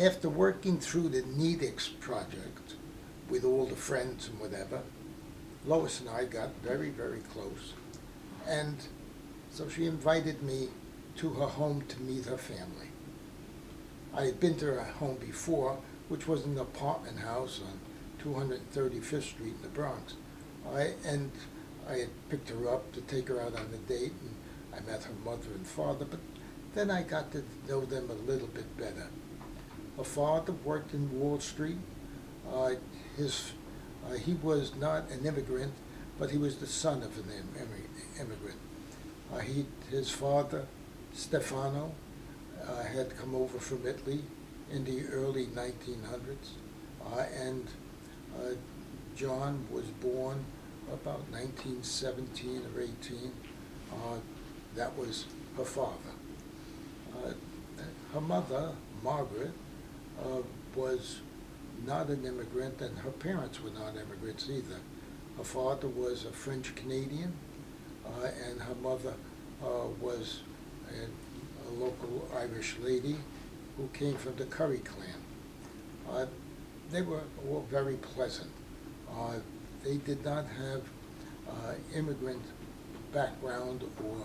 After working through the NEDIX project with all the friends and whatever, Lois and I got very, very close. And so she invited me to her home to meet her family. I had been to her home before, which was an apartment house on 235th Street in the Bronx. And I had picked her up to take her out on a date, and I met her mother and father, but then I got to know them a little bit better. Her father worked in Wall Street. He was not an immigrant, but he was the son of an immigrant. His father, Stefano, had come over from Italy in the early 1900s, and John was born about 1917 or 18. That was her father. Her mother, Margaret, was not an immigrant, and her parents were not immigrants either. Her father was a French Canadian, and her mother was a local Irish lady who came from the Curry clan. They were all very pleasant. They did not have immigrant background or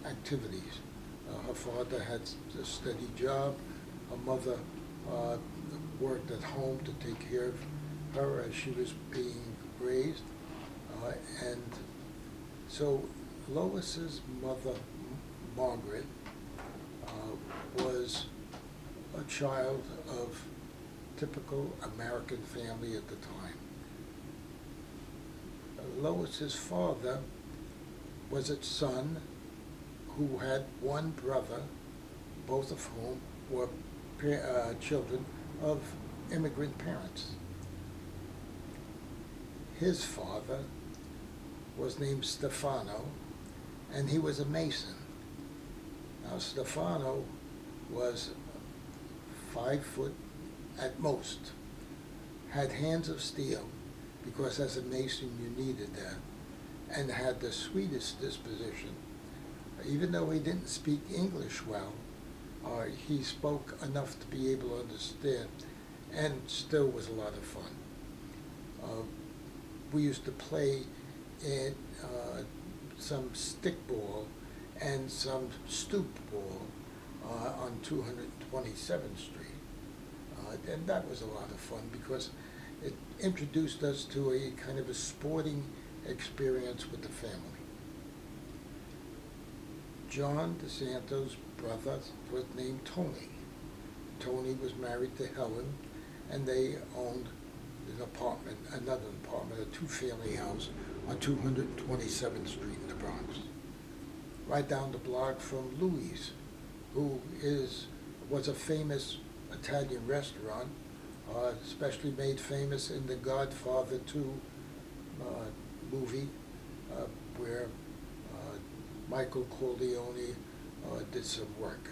activities. Her father had a steady job. Her mother worked at home to take care of her as she was being raised. And so Lois's mother, Margaret, was a child of typical American family at the time. Lois's father was a son who had one brother, both of whom were children of immigrant parents. His father was named Stefano, and he was a Mason. Now, Stefano was 5 foot at most, had hands of steel, because as a Mason you needed that, and had the sweetest disposition. Even though he didn't speak English well, he spoke enough to be able to understand, and still was a lot of fun. We used to play in some stickball and some stoop ball on 227th Street. And that was a lot of fun because it introduced us to a kind of a sporting experience with the family. John DeSanto's brother was named Tony. Tony was married to Helen, and they owned another apartment, a two-family house on 227th Street in the Bronx, right down the block from Louis, who was a famous Italian restaurant, especially made famous in the Godfather 2 movie, where Michael Corleone did some work,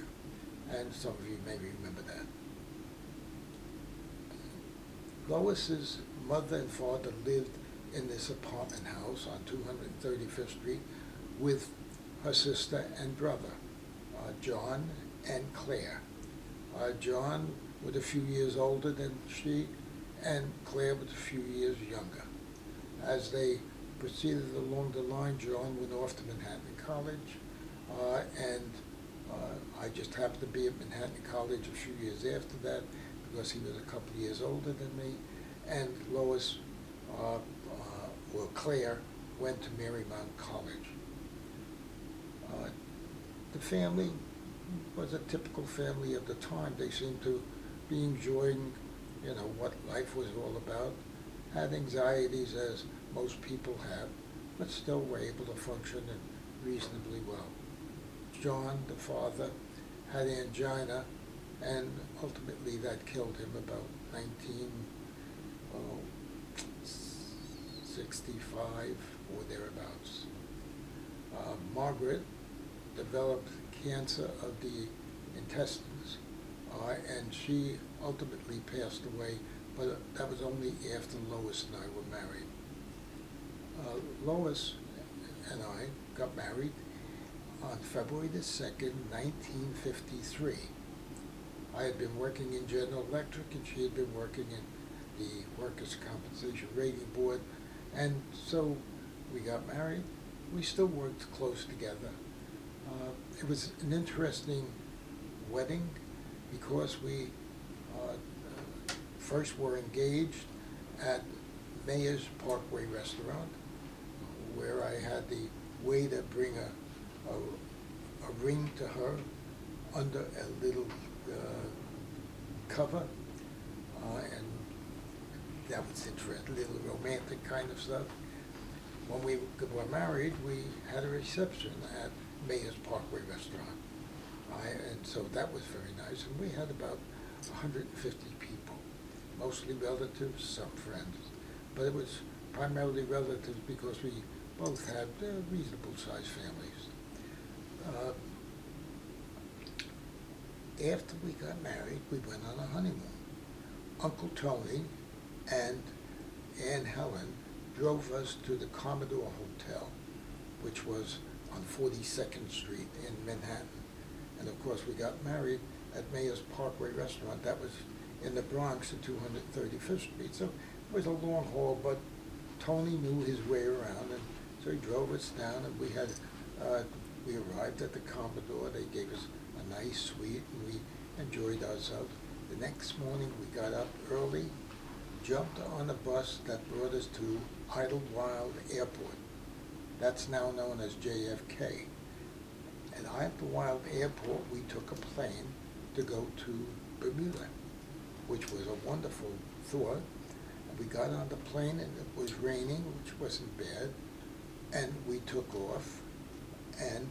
and some of you may remember that. Lois's mother and father lived in this apartment house on 235th Street with her sister and brother, John and Claire. John was a few years older than she, and Claire was a few years younger. As they proceeded along the line, John went off to Manhattan College, and I just happened to be at Manhattan College a few years after that because he was a couple of years older than me, and Lois, Claire, went to Marymount College. The family was a typical family of the time. They seemed to be enjoying, what life was all about, had anxieties as most people have, but still were able to function reasonably well. John, the father, had angina, and ultimately that killed him about 1965 or thereabouts. Margaret developed cancer of the intestines, and she ultimately passed away, but that was only after Lois and I were married. Lois and I got married on February the 2nd, 1953. I had been working in General Electric, and she had been working in the Workers' Compensation Rating Board, and so we got married. We still worked close together. It was an interesting wedding because we first were engaged at Mayor's Parkway Restaurant, where I had the waiter bring a ring to her under a little cover, and that was interesting, little romantic kind of stuff. When we were married, we had a reception at Mayor's Parkway Restaurant, and so that was very nice. And we had about 150 people, mostly relatives, some friends, but it was primarily relatives because we both had reasonable-sized families. After we got married, we went on a honeymoon. Uncle Tony and Aunt Helen drove us to the Commodore Hotel, which was on 42nd Street in Manhattan. And of course, we got married at Mayor's Parkway Restaurant. That was in the Bronx at 235th Street. So it was a long haul, but Tony knew his way around, and so he drove us down, and we arrived at the Commodore. They gave us a nice suite, and we enjoyed ourselves. The next morning, we got up early, jumped on a bus that brought us to Idlewild Airport. That's now known as JFK. At Idlewild Airport, we took a plane to go to Bermuda, which was a wonderful thought. And we got on the plane, and it was raining, which wasn't bad, and we took off, and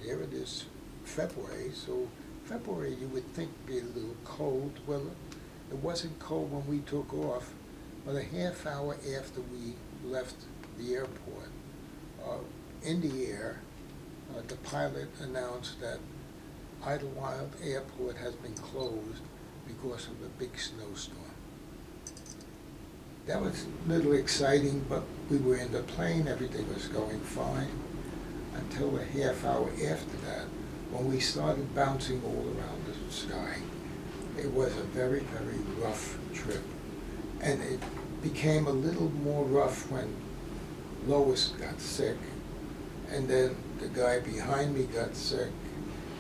there it is, February. So February, you would think, be a little cold. Well, it wasn't cold when we took off, but a half hour after we left the airport, in the air, the pilot announced that Idlewild Airport has been closed because of a big snowstorm. That was a little exciting, but we were in the plane, everything was going fine, until a half hour after that, when we started bouncing all around the sky. It was a very, very rough trip. And it became a little more rough when Lois got sick, and then the guy behind me got sick,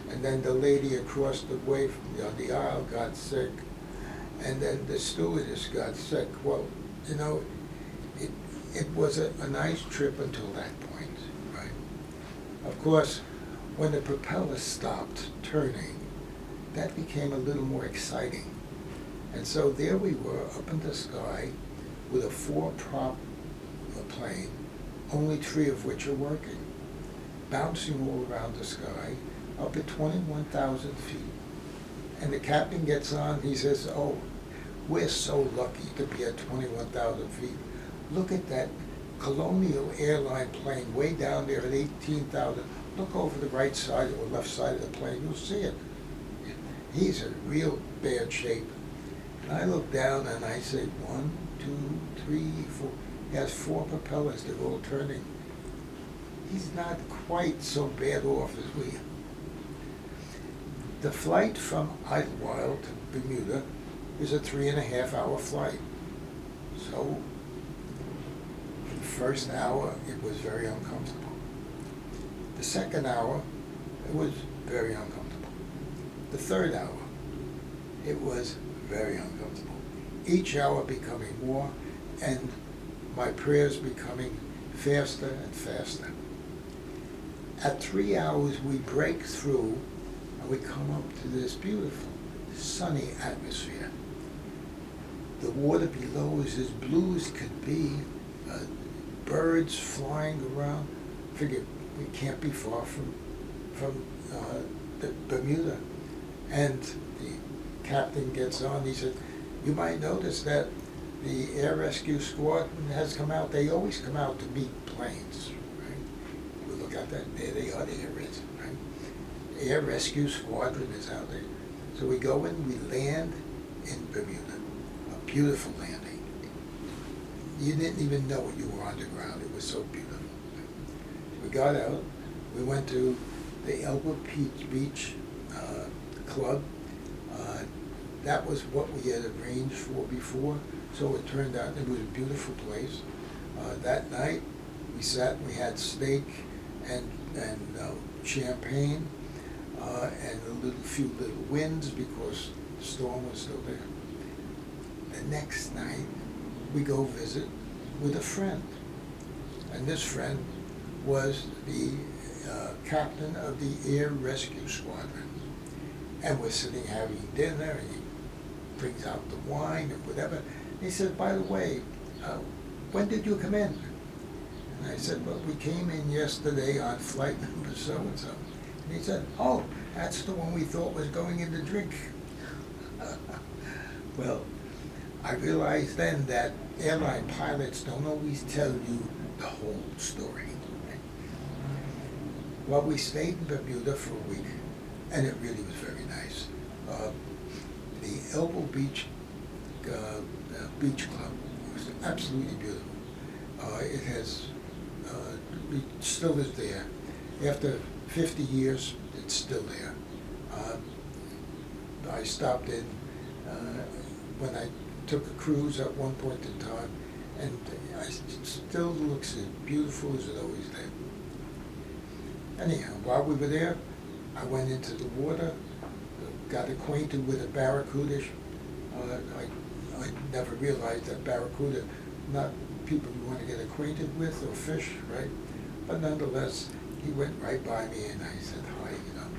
and then the lady across the way from me on the aisle got sick, and then the stewardess got sick. Well, you know, it was a nice trip until that point, right? Of course, when the propeller stopped turning, that became a little more exciting. And so there we were up in the sky with a 4-prop plane, only 3 of which are working, bouncing all around the sky up at 21,000 feet. And the captain gets on, he says, "Oh, we're so lucky to be at 21,000 feet. Look at that Colonial Airline plane way down there at 18,000. Look over the right side or left side of the plane, you'll see it. He's in real bad shape." And I look down and I say, 1, 2, 3, 4. He has 4 propellers, they're all turning. He's not quite so bad off as we are. The flight from Idlewild to Bermuda is a 3.5-hour flight. So, the first hour, it was very uncomfortable. The second hour, it was very uncomfortable. The third hour, it was very uncomfortable. Each hour becoming more, and my prayers becoming faster and faster. At 3 hours, we break through, and we come up to this beautiful, sunny atmosphere. The water below is as blue as could be, birds flying around. Figure we can't be far from Bermuda. And the captain gets on, he said, "You might notice that the Air Rescue Squadron has come out. They always come out to meet planes, right?" We look out there, there they are, there it is, right? The Air Rescue Squadron is out there. So we go in, we land in Bermuda, a beautiful landing. You didn't even know you were underground, it was so beautiful. We got out, we went to the Elba Beach Club. that was what we had arranged for before, so it turned out it was a beautiful place. That night, we sat and we had steak and champagne, and few little winds because the storm was still there. The next night, we go visit with a friend. And this friend was the captain of the Air Rescue Squadron. And we're sitting having dinner, and he brings out the wine and whatever. And he said, by the way, when did you come in? And I said, well, we came in yesterday on flight number so-and-so. And he said, oh, that's the one we thought was going in to drink. Well, I realized then that airline pilots don't always tell you the whole story. Right? Well, we stayed in Bermuda for a week, and it really was very nice. The Elbow Beach Beach Club was absolutely beautiful. It has, it still is there. After 50 years, it's still there. I stopped in when I took a cruise at one point in time, and it still looks as beautiful as it always did. Anyhow, while we were there, I went into the water, got acquainted with a barracuda. I never realized that barracuda, not people you want to get acquainted with or fish, right? But nonetheless, he went right by me and I said hi, you know.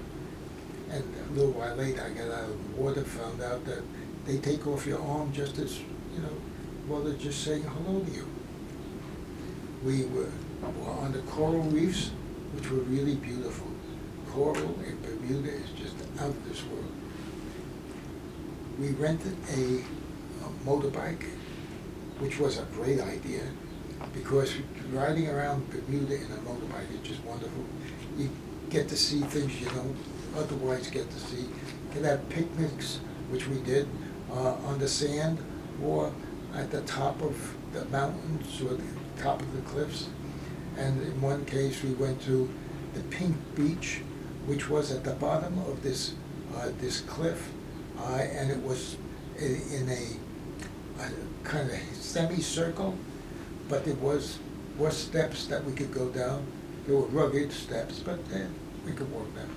And a little while later, I got out of the water, found out that they take off your arm just as, you know, well, they're just saying hello to you. We were on the coral reefs, which were really beautiful. Coral in Bermuda is just out of this world. We rented a motorbike, which was a great idea, because riding around Bermuda in a motorbike is just wonderful. You get to see things you don't otherwise get to see. You can have picnics, which we did, on the sand or at the top of the mountains or the top of the cliffs. And in one case, we went to the Pink Beach, which was at the bottom of this cliff, and it was in a kind of semicircle, but there was steps that we could go down. There were rugged steps, but we could walk down.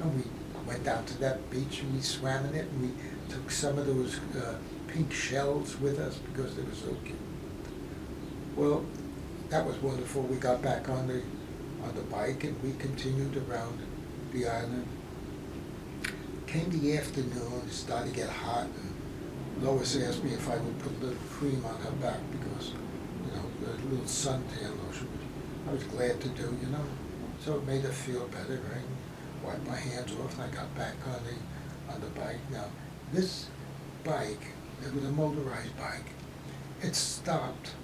And we went down to that beach and we swam in it, and we took some of those pink shells with us because they were so cute. Well, that was wonderful. We got back on the bike and we continued around the island. Came the afternoon, it started to get hot, and Lois asked me if I would put a little cream on her back because, you know, a little suntan lotion, which I was glad to do, you know. So it made her feel better, right? Wiped my hands off and I got back on the bike. Now, this bike, it was a motorized bike. It stopped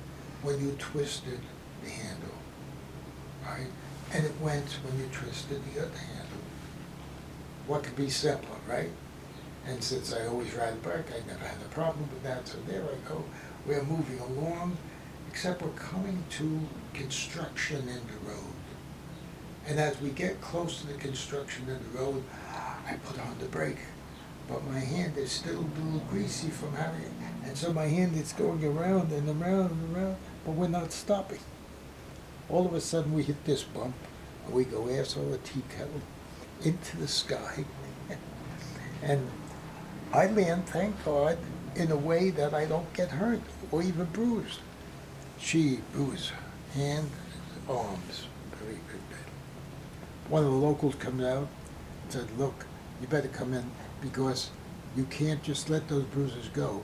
when you twisted the handle, right? And it went when you twisted the other handle. What could be simpler, right? And since I always ride a bike, I never had a problem with that. So there I go. We're moving along, except we're coming to construction in the road. And as we get close to the construction in the road, I put on the brake. But my hand is still a little greasy from having it. And so my hand is going around and around and around, but we're not stopping. All of a sudden we hit this bump, and we go ass over tea kettle into the sky. And I land, thank God, in a way that I don't get hurt or even bruised. She bruised hand, arms, very bad. One of the locals comes out and said, look, you better come in because you can't just let those bruises go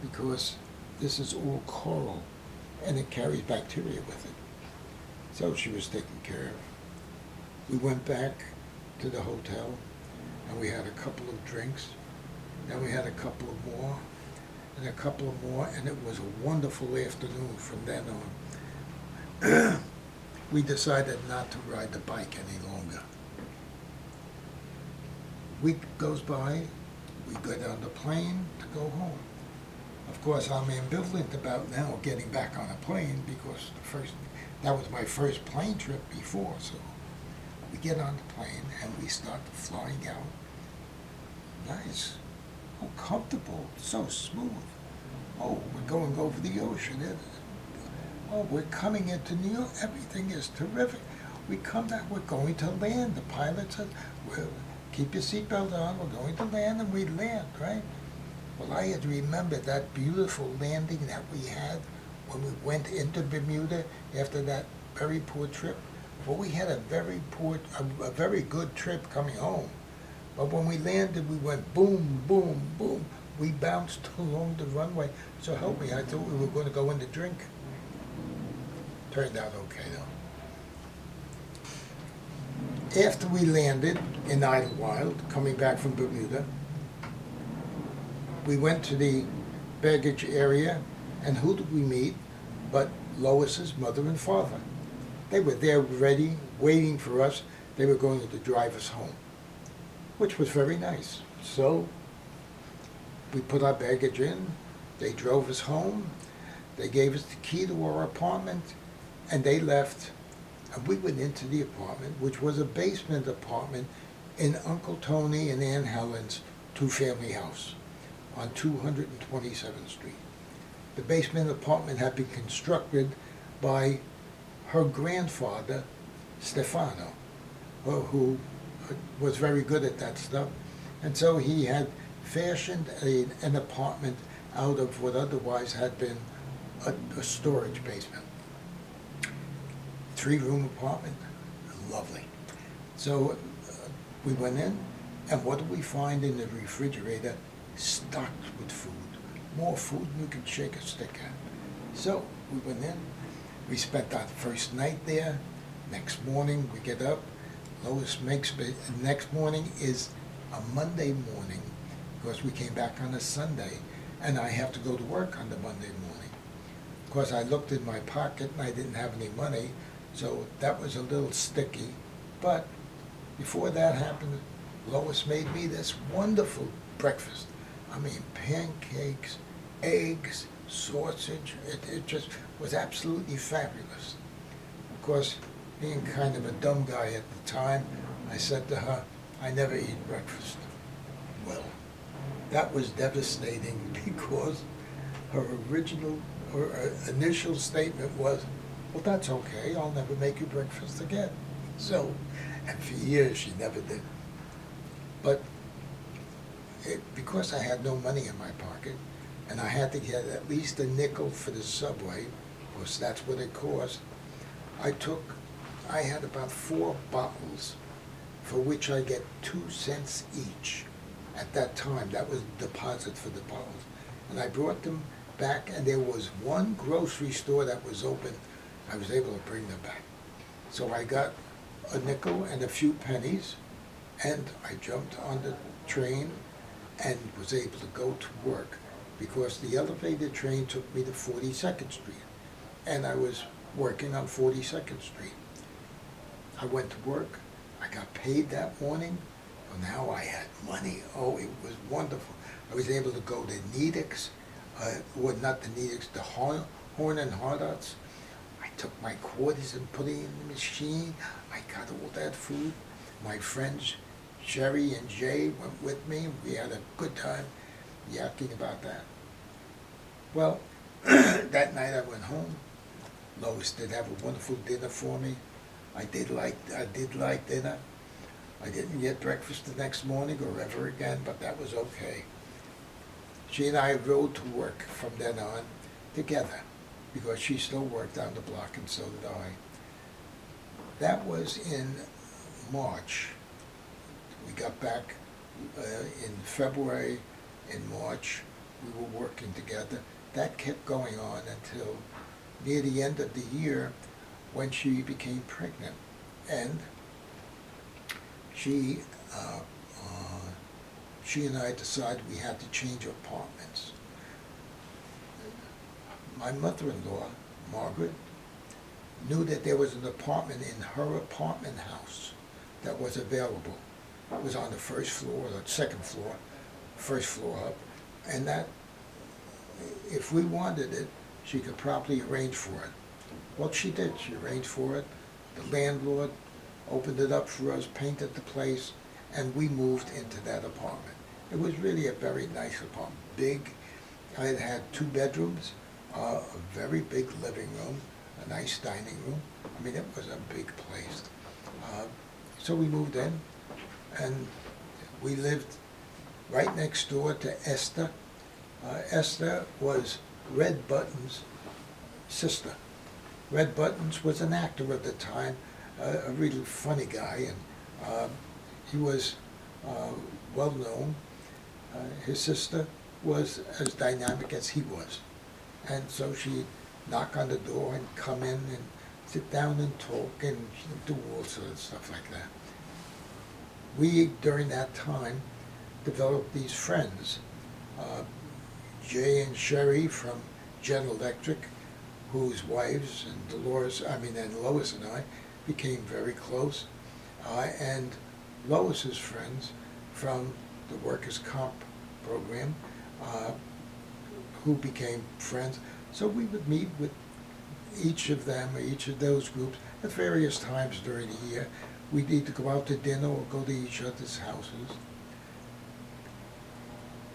because this is all coral and it carries bacteria with it. So she was taken care of. We went back to the hotel and we had a couple of drinks. Then we had a couple of more and a couple of more, and it was a wonderful afternoon from then on. We decided not to ride the bike any longer. Week goes by, we get on the plane to go home. Of course, I'm ambivalent about now getting back on a plane because that was my first plane trip before, so we get on the plane and we start flying out. Nice. so comfortable, so smooth. Oh, we're going over the ocean. Oh, we're coming into New York. Everything is terrific. We come back, we're going to land. The pilot said, well, keep your seatbelt on, we're going to land, and we land, right? Well, I had remembered that beautiful landing that we had when we went into Bermuda after that very poor trip. Well, we had a very good trip coming home. But when we landed, we went boom, boom, boom. We bounced along the runway. So help me, I thought we were going to go in to drink. Turned out okay, though. After we landed in Idlewild, coming back from Bermuda, we went to the baggage area, and who did we meet but Lois's mother and father? They were there ready, waiting for us. They were going to drive us home, which was very nice. So we put our baggage in, they drove us home, they gave us the key to our apartment, and they left. And we went into the apartment, which was a basement apartment in Uncle Tony and Aunt Helen's two-family house on 227th Street. The basement apartment had been constructed by her grandfather, Stefano, who was very good at that stuff. And so he had fashioned an apartment out of what otherwise had been a storage basement. 3-room apartment, lovely. So we went in, and what did we find in the refrigerator? Stocked with food. More food than you could shake a stick at. So we went in, we spent our first night there. Next morning we get up, Lois makes, next morning is a Monday morning, because we came back on a Sunday, and I have to go to work on the Monday morning. Of course, I looked in my pocket and I didn't have any money, so that was a little sticky. But before that happened, Lois made me this wonderful breakfast. I mean, pancakes, eggs, sausage. It just was absolutely fabulous. Of course, being kind of a dumb guy at the time, I said to her, I never eat breakfast. Well, that was devastating because her initial statement was, well, that's okay, I'll never make you breakfast again. So, and for years she never did. But because I had no money in my pocket, and I had to get at least a nickel for the subway, because that's what it cost, I had about 4 bottles for which I get 2 cents each. At that time, that was the deposit for the bottles. And I brought them back, and there was one grocery store that was open. I was able to bring them back. So I got a nickel and a few pennies, and I jumped on the train and was able to go to work because the elevated train took me to 42nd Street, and I was working on 42nd Street. I went to work. I got paid that morning. Well, now I had money. Oh, it was wonderful. I was able to go to Nedick's, well, not the Nedick's, the Horn and Hardot's. I took my quarters and put it in the machine. I got all that food. My friends Sherry and Jay went with me. We had a good time yakking about that. Well, that night I went home. Lois did have a wonderful dinner for me. I did like dinner. I didn't get breakfast the next morning or ever again, but that was okay. She and I rode to work from then on together because she still worked down the block and so did I. That was in March. We got back in February. In March, we were working together. That kept going on until near the end of the year when she became pregnant. And she and I decided we had to change apartments. My mother-in-law, Margaret, knew that there was an apartment in her apartment house that was available. It was on the first floor, or second floor, first floor up, and that if we wanted it, she could probably arrange for it. Well, she did. She arranged for it. The landlord opened it up for us, painted the place, and we moved into that apartment. It was really a very nice apartment, big. It had 2 bedrooms, a very big living room, a nice dining room. I mean, it was a big place. So we moved in, and we lived right next door to Esther. Esther was Red Button's sister. Red Buttons was an actor at the time, a really funny guy, and he was well known. His sister was as dynamic as he was. And so she'd knock on the door and come in and sit down and talk and do all sorts of stuff like that. We, during that time, developed these friends. Jay and Sherry from General Electric, whose wives and Lois and I became very close. And Lois's friends from the workers' comp program, who became friends. So we would meet with each of them, or each of those groups, at various times during the year. We'd either go out to dinner or go to each other's houses.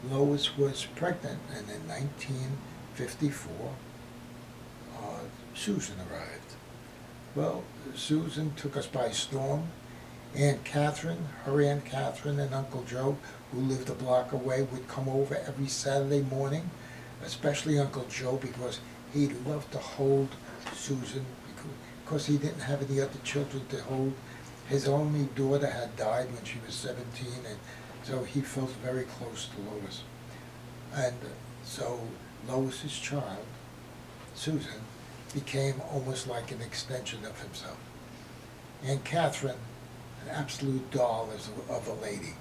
Lois was pregnant, and in 1954, Susan arrived. Well, Susan took us by storm. Aunt Catherine, her Aunt Catherine and Uncle Joe, who lived a block away, would come over every Saturday morning, especially Uncle Joe, because he loved to hold Susan, because he didn't have any other children to hold. His only daughter had died when she was 17, and so he felt very close to Lois. And so Lois's child, Susan, became almost like an extension of himself. And Catherine, an absolute doll of a lady.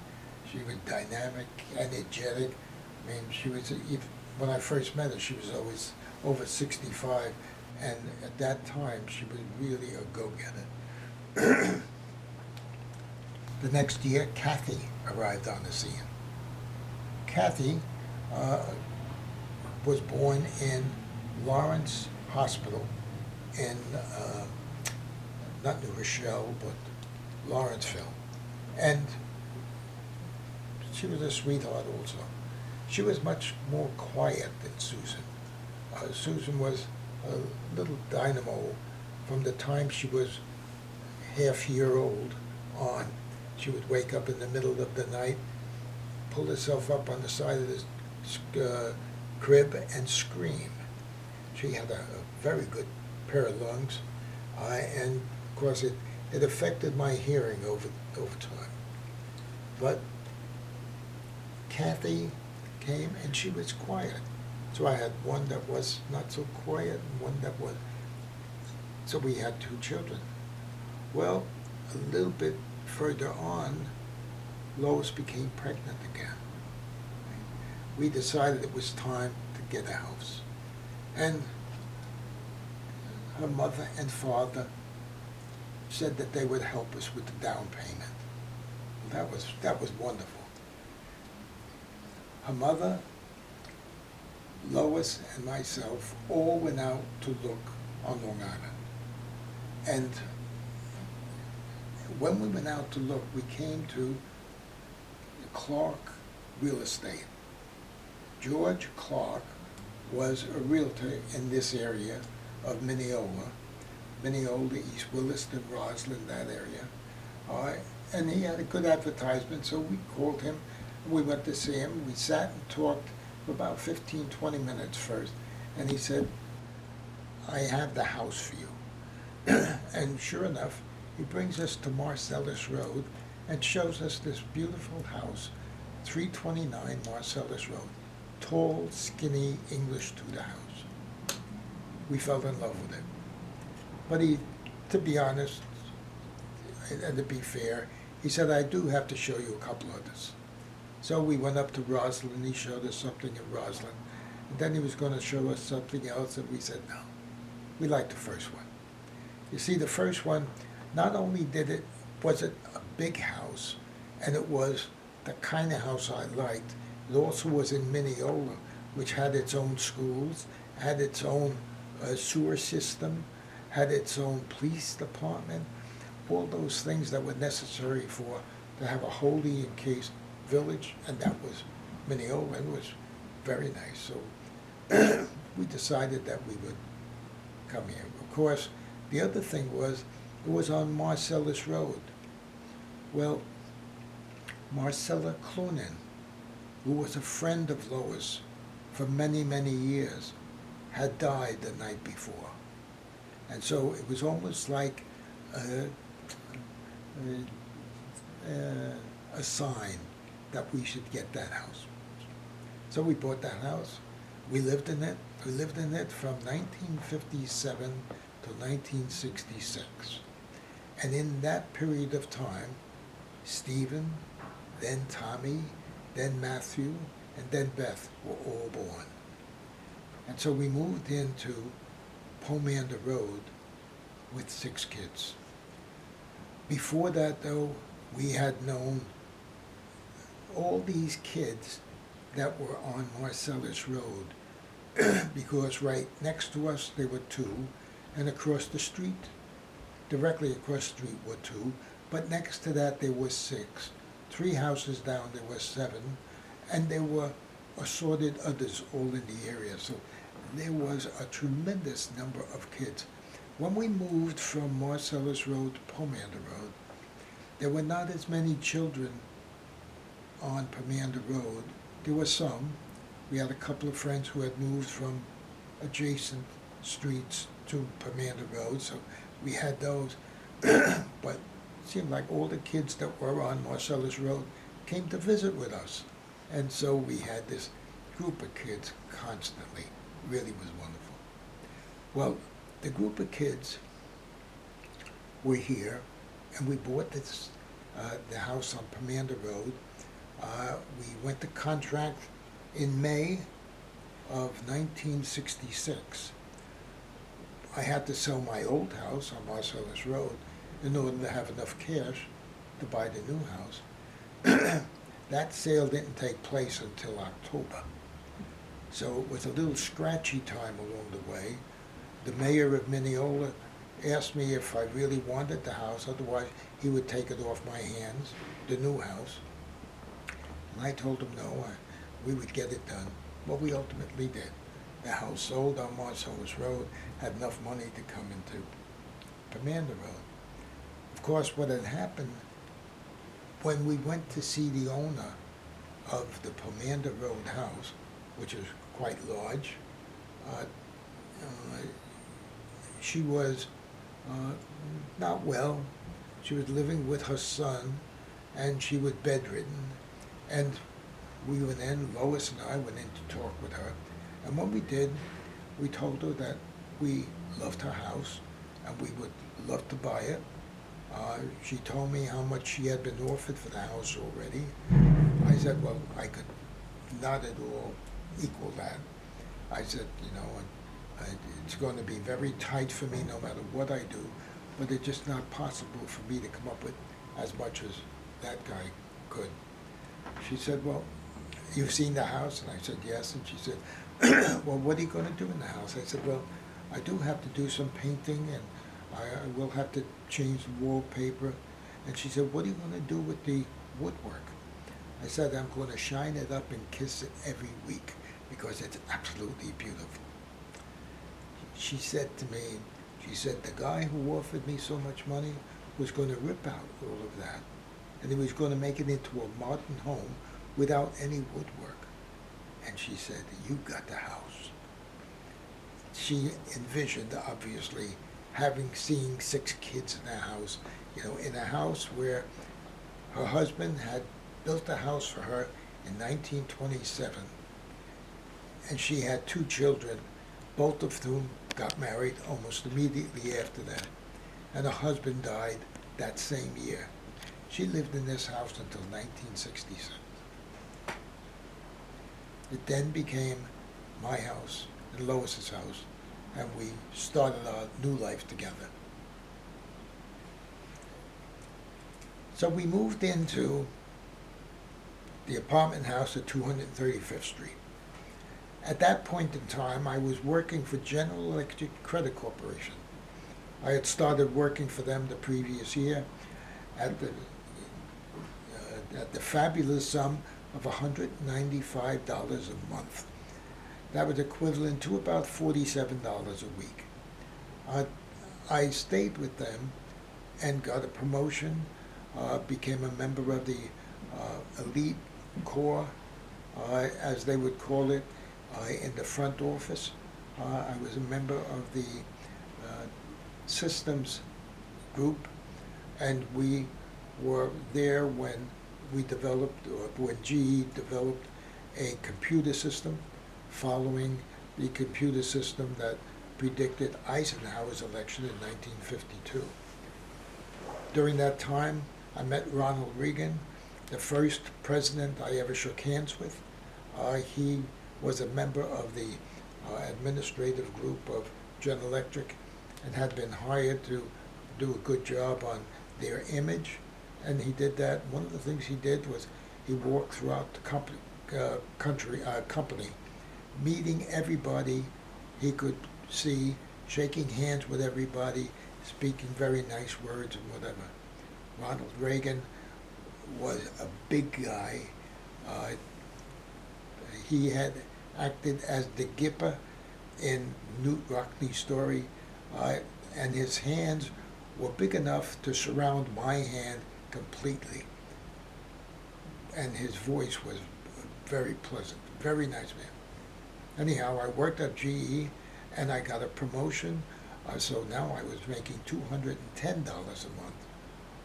She was dynamic, energetic. I mean, she was, when I first met her, she was always over 65, and at that time, she was really a go-getter. The next year, Kathy arrived on the scene. Kathy was born in Lawrence Hospital in, not New Rochelle, but Lawrenceville. And she was a sweetheart also. She was much more quiet than Susan. Susan was a little dynamo from the time she was half-year-old on. She would wake up in the middle of the night, pull herself up on the side of the crib and scream. She had a very good pair of lungs, and of course it affected my hearing over time. But Kathy came and she was quiet. So I had one that was not so quiet and one that was. So we had 2 children. Well, a little bit further on, Lois became pregnant again. We decided it was time to get a house. And her mother and father said that they would help us with the down payment. That was wonderful. Her mother, Lois, and myself all went out to look on Long Island. And when we went out to look, we came to Clark Real Estate. George Clark was a realtor in this area of Mineola, East Williston, Roslyn, that area. And he had a good advertisement, so we called him. We went to see him. We sat and talked for about 15, 20 minutes first. And he said, I have the house for you. And sure enough, he brings us to Marcellus Road and shows us this beautiful house, 329 Marcellus Road. Tall, skinny English Tudor house. We fell in love with it. But he, to be honest, and to be fair, he said, I do have to show you a couple others. So we went up to Roslyn. He showed us something in Roslyn. And then he was going to show us something else, and we said, no. We liked the first one. You see, the first one, not only was it a big house, and it was the kind of house I liked, it also was in Mineola, which had its own schools, had its own sewer system, had its own police department, all those things that were necessary to have a wholly encased village, and that was Mineola. It was very nice. So we decided that we would come here. Of course, the other thing was, it was on Marcellus Road. Well, Marcella Clunin, who was a friend of Lois for many, many years, had died the night before. And so it was almost like a sign that we should get that house. So we bought that house. We lived in it. We lived in it from 1957 to 1966. And in that period of time, Stephen, then Tommy, then Matthew, and then Beth were all born. And so we moved into Pomander Road with 6 kids. Before that, though, we had known all these kids that were on Marcellus Road because right next to us there were 2, and across the street, directly across the street were 2, but next to that there were 6. 3 houses down there were 7, and there were assorted others all in the area. So there was a tremendous number of kids. When we moved from Marcellus Road to Pomander Road, there were not as many children on Pomander Road. There were some. We had a couple of friends who had moved from adjacent streets to Pomander Road, so we had those. But it seemed like all the kids that were on Marcellus Road came to visit with us. And so we had this group of kids constantly. It really was wonderful. Well, the group of kids were here, and we bought this, the house on Pomander Road. We went to contract in May of 1966. I had to sell my old house on Marcellus Road in order to have enough cash to buy the new house. That sale didn't take place until October. So it was a little scratchy time along the way. The mayor of Mineola asked me if I really wanted the house, otherwise he would take it off my hands, the new house. And I told him no, we would get it done. Well, we ultimately did. The house sold on Marcellus Road, had enough money to come into Pomander Road. Of course, what had happened when we went to see the owner of the Pomander Road house, which is quite large, she was not well. She was living with her son, and she was bedridden. And we went in, Lois and I went in to talk with her. And when we did, we told her that we loved her house and we would love to buy it. She told me how much she had been offered for the house already. I said, well, I could not at all equal that. I said, you know, it's going to be very tight for me no matter what I do, but it's just not possible for me to come up with as much as that guy could. She said, well, you've seen the house? And I said, yes. And she said, well, what are you going to do in the house? I said, well, I do have to do some painting, and I will have to change the wallpaper. And she said, what are you going to do with the woodwork? I said, I'm going to shine it up and kiss it every week because it's absolutely beautiful. She said to me, she said, the guy who offered me so much money was going to rip out all of that, and he was going to make it into a modern home without any woodwork. And she said, you got the house. She envisioned, obviously, having seen 6 kids in a house, you know, in a house where her husband had built a house for her in 1927, and she had 2 children, both of whom got married almost immediately after that, and her husband died that same year. She lived in this house until 1967. It then became my house and Lois's house, and we started our new life together. So we moved into the apartment house at 235th Street. At that point in time, I was working for General Electric Credit Corporation. I had started working for them the previous year at the at the fabulous sum of $195 a month. That was equivalent to about $47 a week. I stayed with them and got a promotion, became a member of the elite corps, as they would call it, in the front office. I was a member of the systems group, and we were there when we developed, or when GE developed a computer system following the computer system that predicted Eisenhower's election in 1952. During that time, I met Ronald Reagan, the first president I ever shook hands with. He was a member of the administrative group of General Electric and had been hired to do a good job on their image, and he did that. One of the things he did was he walked throughout the company, meeting everybody he could see, shaking hands with everybody, speaking very nice words and whatever. Ronald Reagan was a big guy. He had acted as the Gipper in Knute Rockne's story, and his hands were big enough to surround my hand completely. And his voice was very pleasant, very nice man. Anyhow, I worked at GE and I got a promotion, so now I was making $210 a month.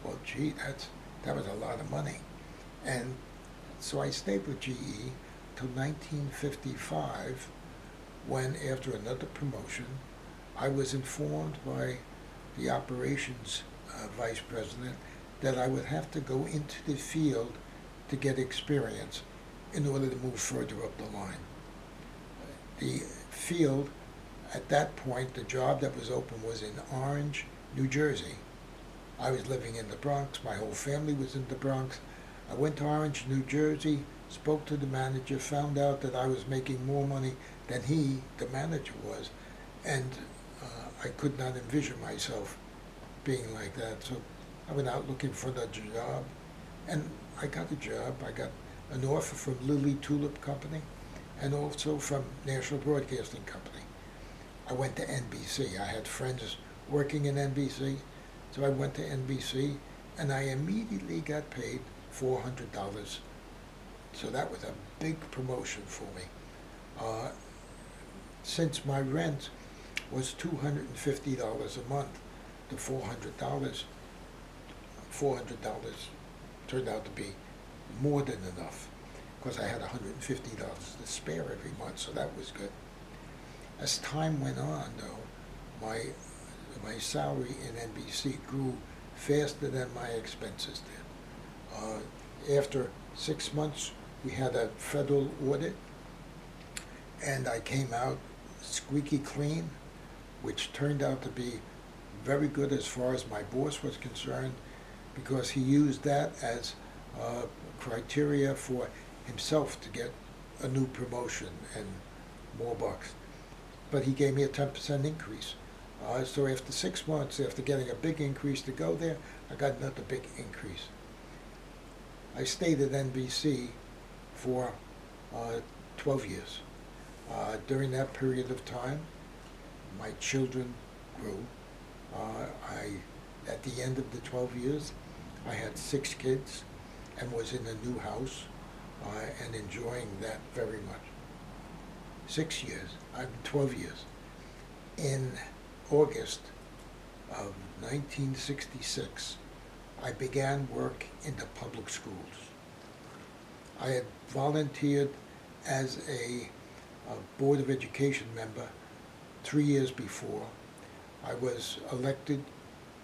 Well, gee, that was a lot of money. And so I stayed with GE till 1955, when, after another promotion, I was informed by the operations vice president that I would have to go into the field to get experience in order to move further up the line. The field, at that point, the job that was open was in Orange, New Jersey. I was living in the Bronx. My whole family was in the Bronx. I went to Orange, New Jersey, spoke to the manager, found out that I was making more money than he, the manager, was, and I could not envision myself being like that. So I went out looking for another job, and I got a job. I got an offer from Lilly Tulip Company and also from National Broadcasting Company. I went to NBC. I had friends working in NBC, so I went to NBC, and I immediately got paid $400. So that was a big promotion for me. Since my rent was $250 a month, the $400 turned out to be more than enough, because I had $150 to spare every month, so that was good. As time went on, though, my salary in NBC grew faster than my expenses did. After 6 months, we had a federal audit, and I came out squeaky clean, which turned out to be very good as far as my boss was concerned, because he used that as criteria for himself to get a new promotion and more bucks. But he gave me a 10% increase. So after 6 months, after getting a big increase to go there, I got another big increase. I stayed at NBC for 12 years. During that period of time, my children grew. At the end of the 12 years, I had 6 kids and was in a new house and enjoying that very much. 6 years, 12 years. In August of 1966, I began work in the public schools. I had volunteered as a Board of Education member 3 years before. I was elected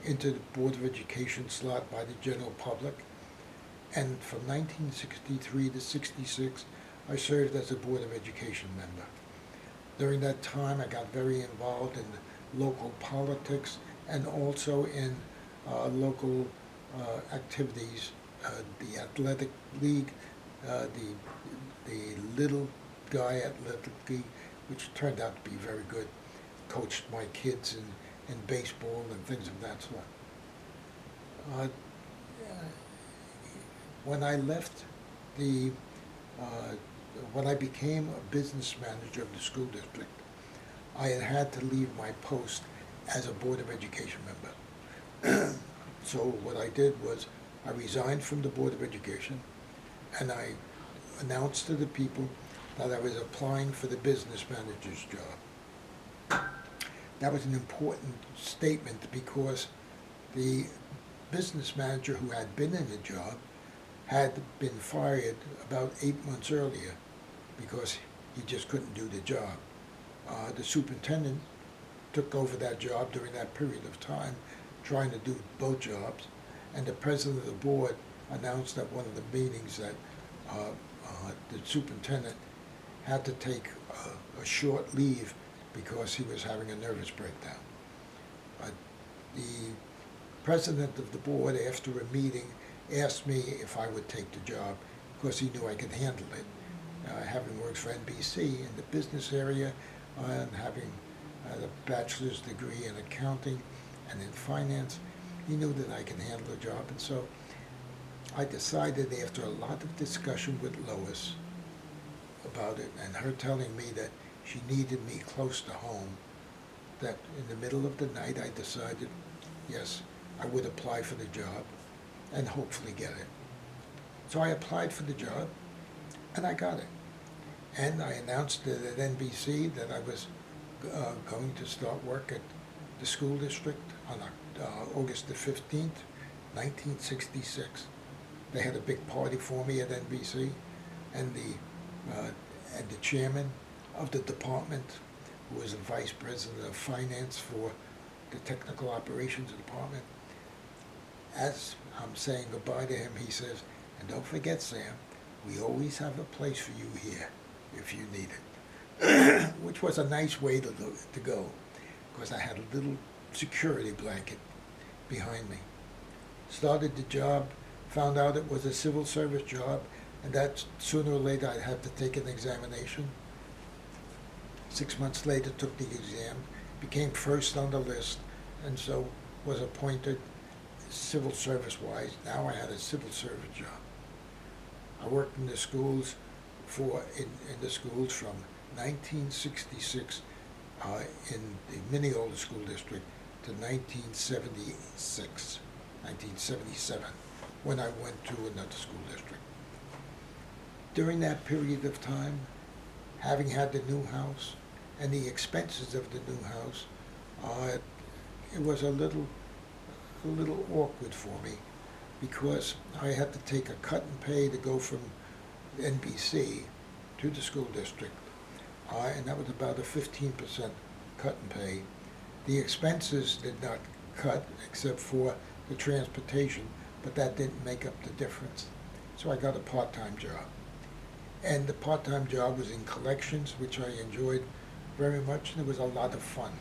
into the Board of Education slot by the general public, and from 1963 to 66, I served as a Board of Education member. During that time, I got very involved in local politics and also in local activities, the athletic league, the little guy athletic league, which turned out to be very good. Coached my kids in baseball and things of that sort. When I left the, uh, when I became a business manager of the school district, I had to leave my post as a Board of Education member. So what I did was I resigned from the Board of Education, and I announced to the people that I was applying for the business manager's job. That was an important statement because the business manager who had been in the job had been fired about 8 months earlier because he just couldn't do the job. The superintendent took over that job during that period of time, trying to do both jobs, and the president of the board announced at one of the meetings that the superintendent had to take a short leave because he was having a nervous breakdown. The president of the board, after a meeting, asked me if I would take the job because he knew I could handle it. Having worked for NBC in the business area and having a bachelor's degree in accounting and in finance, he knew that I could handle the job. And so I decided, after a lot of discussion with Lois about it and her telling me that she needed me close to home, that in the middle of the night I decided, yes, I would apply for the job and hopefully get it. So I applied for the job and I got it. And I announced it at NBC that I was going to start work at the school district on August the 15th, 1966. They had a big party for me at NBC, and the chairman of the department, who was the vice president of finance for the technical operations department, as I'm saying goodbye to him, he says, "And don't forget, Sam, we always have a place for you here if you need it," which was a nice way to go, because I had a little security blanket behind me. Started the job, found out it was a civil service job, and that sooner or later I'd have to take an examination. 6 months later, took the exam, became first on the list, and so was appointed civil service-wise. Now I had a civil service job. I worked in the schools in the schools from 1966 in the Mineola School District to 1977, when I went to another school district. During that period of time, having had the new house and the expenses of the new house, it was a little awkward for me because I had to take a cut in pay to go from NBC to the school district, and that was about a 15% cut in pay. The expenses did not cut except for the transportation, but that didn't make up the difference. So I got a part-time job. And the part-time job was in collections, which I enjoyed very much, and it was a lot of fun.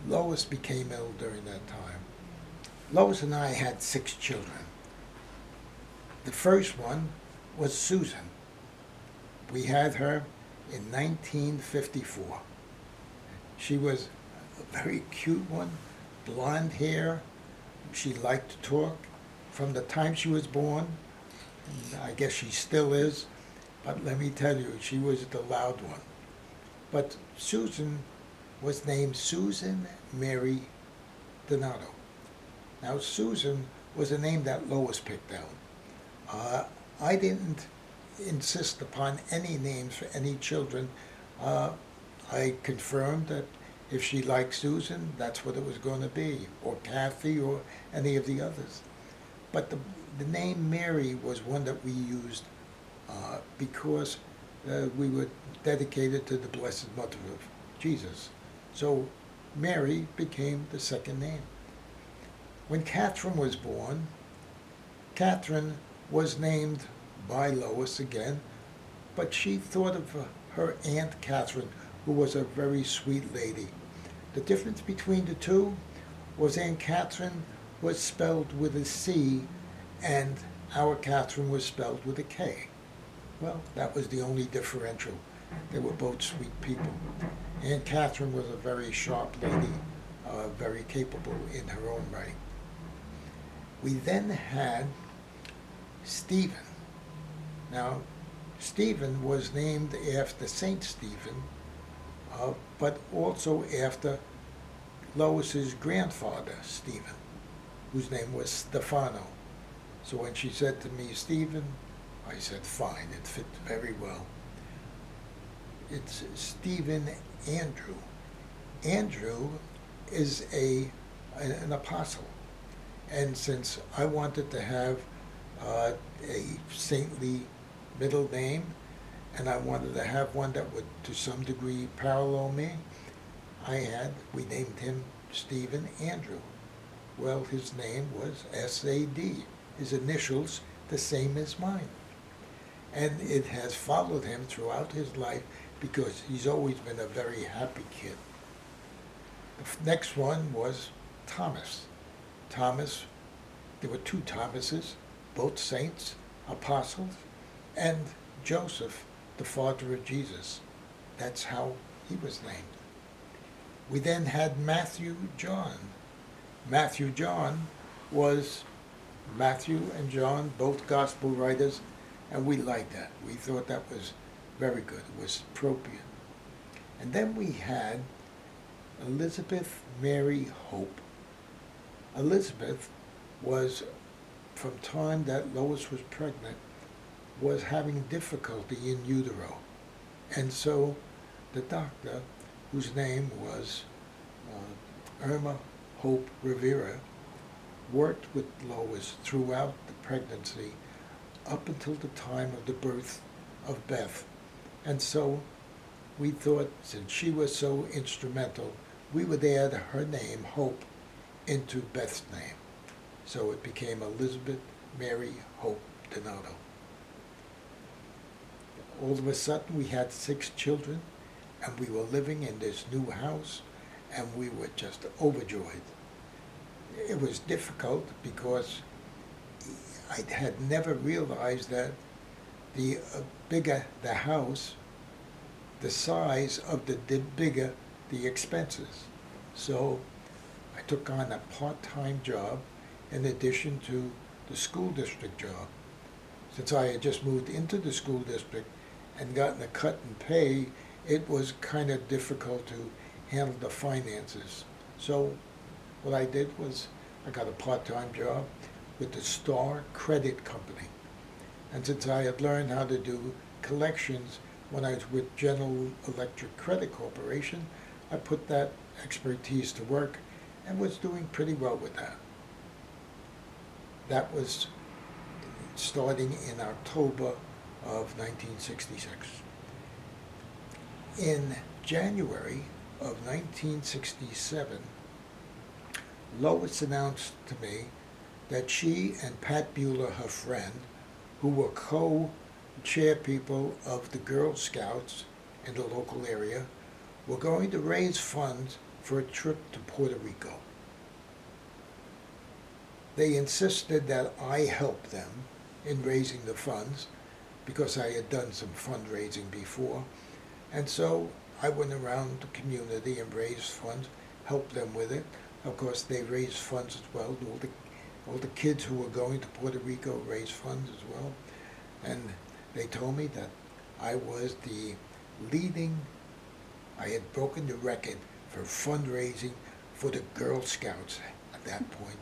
Lois became ill during that time. Lois and I had 6 children. The first one was Susan. We had her in 1954. She was a very cute one, blonde hair. She liked to talk. From the time she was born, I guess she still is, but let me tell you, she was the loud one. But Susan was named Susan Mary Donato. Now, Susan was a name that Lois picked out. I didn't insist upon any names for any children. I confirmed that if she liked Susan, that's what it was going to be, or Kathy, or any of the others. But the name Mary was one that we used because we were dedicated to the Blessed Mother of Jesus. So Mary became the second name. When Catherine was born, Catherine was named by Lois again, but she thought of her Aunt Catherine, who was a very sweet lady. The difference between the two was Aunt Catherine was spelled with a C and our Catherine was spelled with a K. Well, that was the only differential. They were both sweet people. Aunt Catherine was a very sharp lady, very capable in her own right. We then had Stephen. Now, Stephen was named after Saint Stephen, but also after Lois's grandfather, Stephen, whose name was Stefano. So when she said to me, Stephen, I said, fine, it fit very well. It's Stephen Andrew. Andrew is an apostle. And since I wanted to have a saintly middle name, and I wanted to have one that would to some degree parallel me, we named him Stephen Andrew. Well, his name was S.A.D., his initials the same as mine. And it has followed him throughout his life because he's always been a very happy kid. The next one was Thomas. Thomas, there were two Thomases, both saints, apostles, and Joseph, the father of Jesus. That's how he was named. We then had Matthew John. Matthew John was Matthew and John, both gospel writers, and we liked that. We thought that was very good. It was appropriate. And then we had Elizabeth Mary Hope. Elizabeth was, from time that Lois was pregnant, was having difficulty in utero. And so the doctor, whose name was Irma Hope Rivera, worked with Lois throughout the pregnancy up until the time of the birth of Beth. And so we thought, since she was so instrumental, we would add her name, Hope, into Beth's name. So it became Elizabeth Mary Hope Donato. All of a sudden, we had 6 children, and we were living in this new house, and we were just overjoyed. It was difficult because I had never realized that the bigger the house, the size of the bigger the expenses. So I took on a part-time job in addition to the school district job. Since I had just moved into the school district and gotten a cut in pay, it was kind of difficult to handle the finances. So what I did was I got a part-time job with the Star Credit Company. And since I had learned how to do collections when I was with General Electric Credit Corporation, I put that expertise to work and was doing pretty well with that. That was starting in October of 1966. In January of 1967, Lois announced to me that she and Pat Bueller, her friend, who were co-chairpeople of the Girl Scouts in the local area, were going to raise funds for a trip to Puerto Rico. They insisted that I help them in raising the funds because I had done some fundraising before. And so I went around the community and raised funds, helped them with it. Of course, they raised funds as well. All the kids who were going to Puerto Rico raised funds as well. And they told me that I was the leading, I had broken the record for fundraising for the Girl Scouts at that point.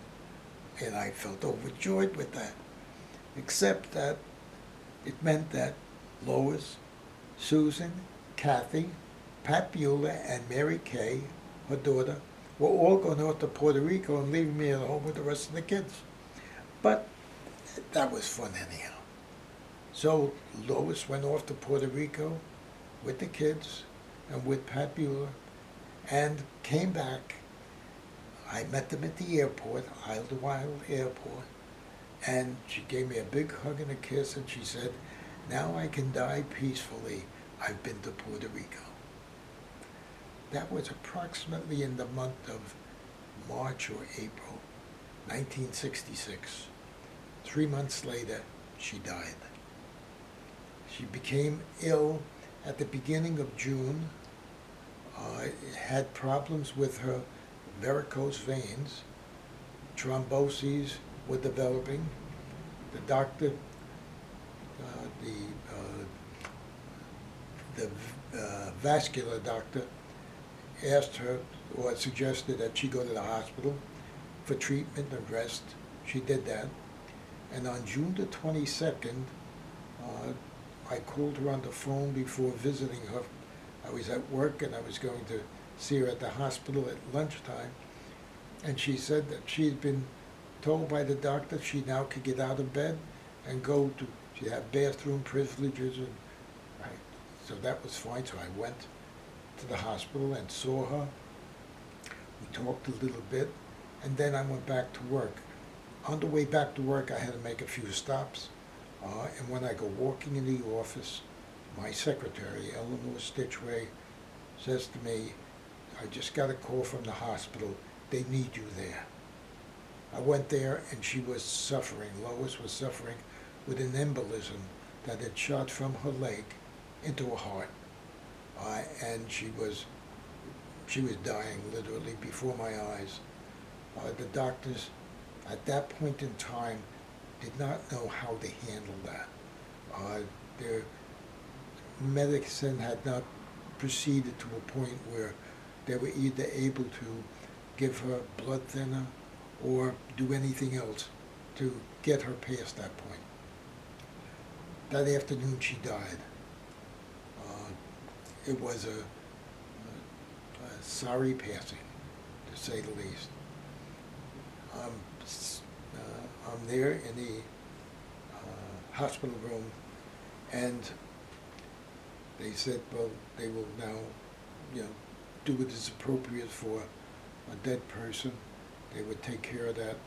And I felt overjoyed with that, except that it meant that Lois, Susan, Kathy, Pat Bueller, and Mary Kay, her daughter, were all going out to Puerto Rico and leaving me at home with the rest of the kids. But that was fun anyhow. So Lois went off to Puerto Rico with the kids and with Pat Bueller and came back. I met them at the airport, Idlewild Airport, and she gave me a big hug and a kiss, and she said, "Now I can die peacefully. I've been to Puerto Rico." That was approximately in the month of March or April, 1966. 3 months later, she died. She became ill at the beginning of June, had problems with her varicose veins, thromboses, were developing. The doctor, uh, the vascular doctor, asked her or suggested that she go to the hospital for treatment and rest. She did that. And on June the 22nd, I called her on the phone before visiting her. I was at work and I was going to see her at the hospital at lunchtime. And she said that she had been told by the doctor she now could get out of bed and go to, she had bathroom privileges, and so that was fine. So I went to the hospital and saw her. We talked a little bit, and then I went back to work. On the way back to work, I had to make a few stops, and when I go walking in the office, my secretary, Eleanor Stitchway, says to me, "I just got a call from the hospital. They need you there." I went there, and she was suffering. Lois was suffering with an embolism that had shot from her leg into her heart, and she was dying literally before my eyes. The doctors, at that point in time, did not know how to handle that. Their medicine had not proceeded to a point where they were either able to give her blood thinner or do anything else to get her past that point. That afternoon she died. It was a sorry passing, to say the least. I'm there in the hospital room, and they said, well, they will now, do what is appropriate for a dead person. They would take care of that.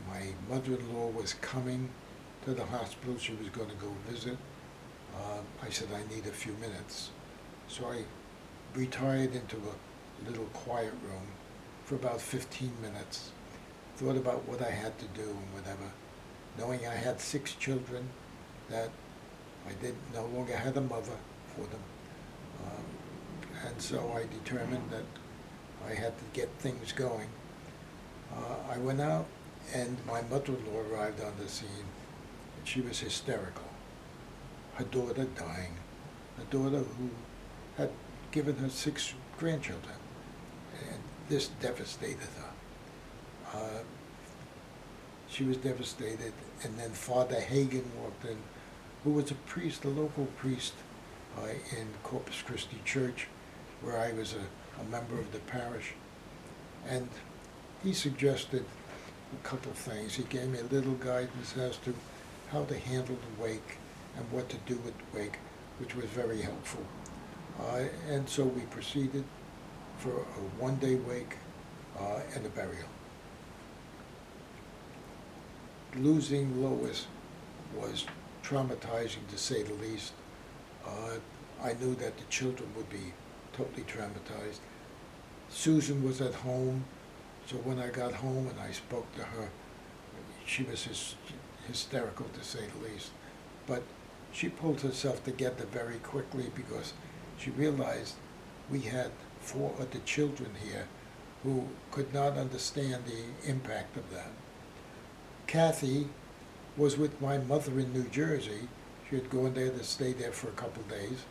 My mother-in-law was coming to the hospital. She was going to go visit. I said, I need a few minutes. So I retired into a little quiet room for about 15 minutes, thought about what I had to do and whatever, knowing I had 6 children, that I no longer had a mother for them. And so I determined that I had to get things going. I went out, and my mother-in-law arrived on the scene, and she was hysterical. Her daughter dying, a daughter who had given her 6 grandchildren, and this devastated her. She was devastated, and then Father Hagen walked in, who was a priest, a local priest in Corpus Christi Church, where I was a member of the parish, and he suggested a couple of things. He gave me a little guidance as to how to handle the wake and what to do with the wake, which was very helpful. And so we proceeded for a one-day wake and a burial. Losing Lois was traumatizing, to say the least. I knew that the children would be totally traumatized. Susan was at home, so when I got home and I spoke to her, she was hysterical, to say the least. But she pulled herself together very quickly, because she realized we had 4 other children here who could not understand the impact of that. Kathy was with my mother in New Jersey. She had gone there to stay there for a couple of days.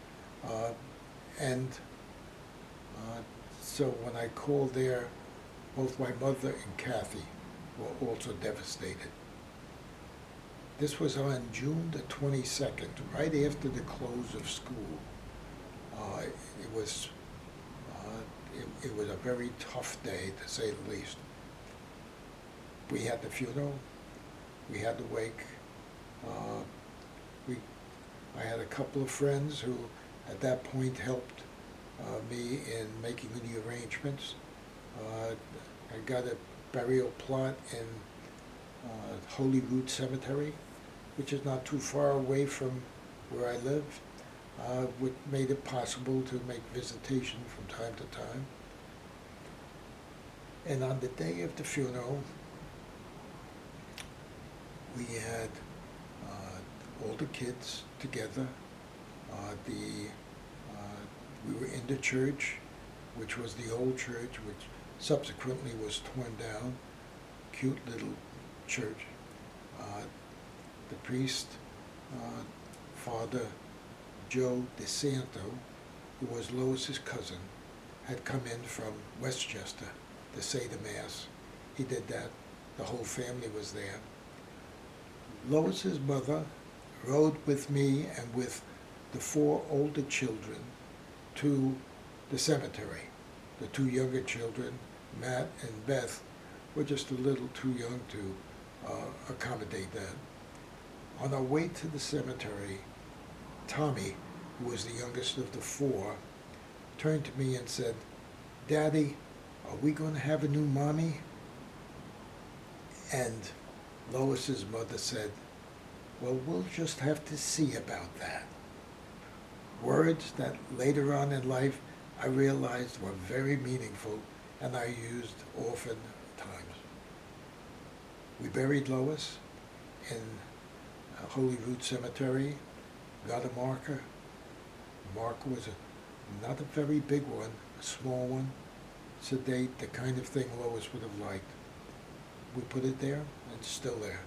So when I called there, both my mother and Kathy were also devastated. This was on June the 22nd, right after the close of school. It was a very tough day, to say the least. We had the funeral, we had the wake. I had a couple of friends who, at that point, helped me in making the arrangements. I got a burial plot in Holy Rood Cemetery, which is not too far away from where I live, which made it possible to make visitation from time to time. And on the day of the funeral, we had all the kids together. We were in the church, which was the old church, which subsequently was torn down. Cute little church. The priest, Father Joe DeSanto, who was Lois's cousin, had come in from Westchester to say the Mass. He did that. The whole family was there. Lois's mother rode with me and with the 4 older children to the cemetery. The 2 younger children, Matt and Beth, were just a little too young to accommodate that. On our way to the cemetery, Tommy, who was the youngest of the 4, turned to me and said, "Daddy, are we going to have a new mommy?" And Lois's mother said, "Well, we'll just have to see about that." Words that later on in life I realized were very meaningful and I used often times. We buried Lois in Holy Rood Cemetery, got a marker. The marker was not a very big one, a small one, sedate, the kind of thing Lois would have liked. We put it there, and it's still there.